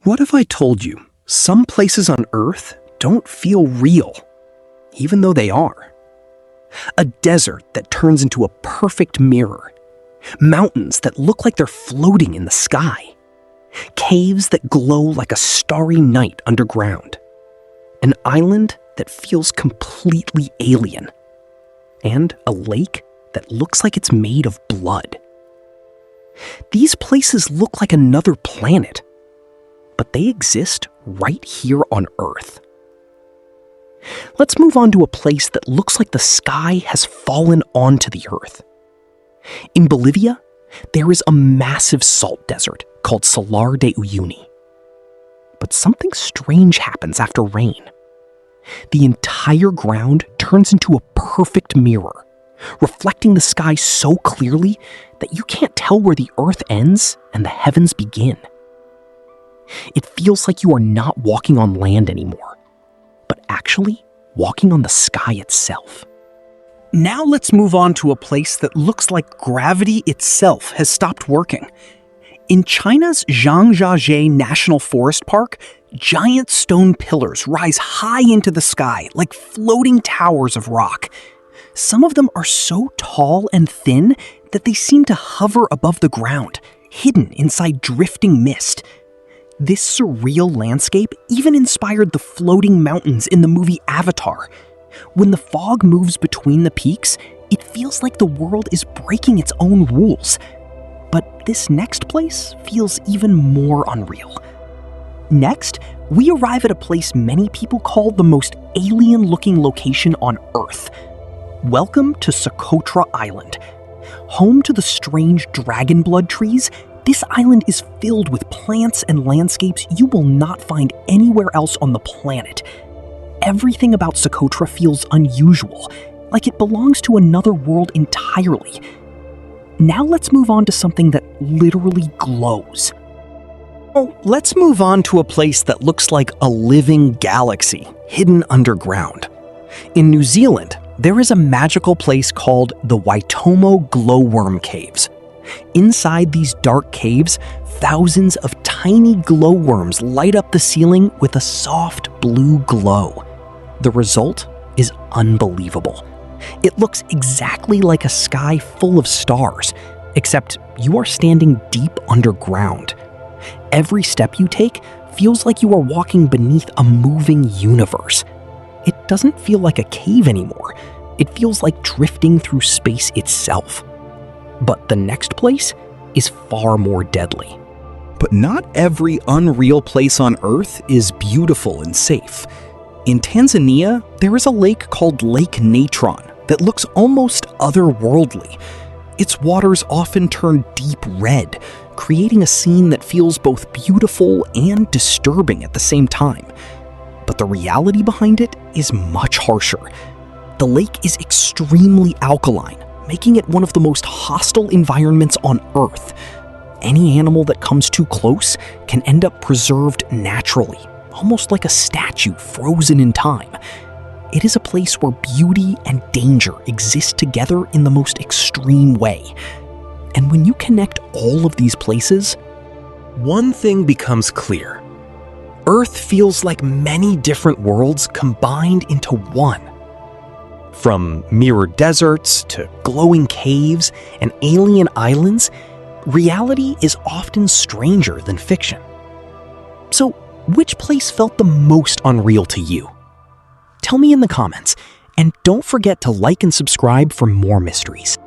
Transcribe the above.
What if I told you some places on Earth don't feel real, even though they are? A desert that turns into a perfect mirror. Mountains that look like they're floating in the sky. Caves that glow like a starry night underground. An island that feels completely alien. And a lake that looks like it's made of blood. These places look like another planet, but they exist right here on Earth. Let's move on to a place that looks like the sky has fallen onto the Earth. In Bolivia, there is a massive salt desert called Salar de Uyuni. But something strange happens after rain. The entire ground turns into a perfect mirror, reflecting the sky so clearly that you can't tell where the Earth ends and the heavens begin. It feels like you are not walking on land anymore, but actually walking on the sky itself. Now let's move on to a place that looks like gravity itself has stopped working. In China's Zhangjiajie National Forest Park, giant stone pillars rise high into the sky like floating towers of rock. Some of them are so tall and thin that they seem to hover above the ground, hidden inside drifting mist. This surreal landscape even inspired the floating mountains in the movie Avatar. When the fog moves between the peaks, it feels like the world is breaking its own rules. But this next place feels even more unreal. Next, we arrive at a place many people call the most alien-looking location on Earth. Welcome to Socotra Island. Home to the strange dragon blood trees, this island is filled with plants and landscapes you will not find anywhere else on the planet. Everything about Socotra feels unusual, like it belongs to another world entirely. Now let's move on to something that literally glows. Let's move on to a place that looks like a living galaxy hidden underground. In New Zealand, there is a magical place called the Waitomo Glowworm Caves. Inside these dark caves, thousands of tiny glowworms light up the ceiling with a soft blue glow. The result is unbelievable. It looks exactly like a sky full of stars, except you are standing deep underground. Every step you take feels like you are walking beneath a moving universe. It doesn't feel like a cave anymore. It feels like drifting through space itself. But the next place is far more deadly. But not every unreal place on Earth is beautiful and safe. In Tanzania, there is a lake called Lake Natron that looks almost otherworldly. Its waters often turn deep red, creating a scene that feels both beautiful and disturbing at the same time. But the reality behind it is much harsher. The lake is extremely alkaline, making it one of the most hostile environments on Earth. Any animal that comes too close can end up preserved naturally, almost like a statue frozen in time. It is a place where beauty and danger exist together in the most extreme way. And when you connect all of these places, one thing becomes clear. Earth feels like many different worlds combined into one. From mirror deserts to glowing caves and alien islands, reality is often stranger than fiction. So, which place felt the most unreal to you? Tell me in the comments, and don't forget to like and subscribe for more mysteries.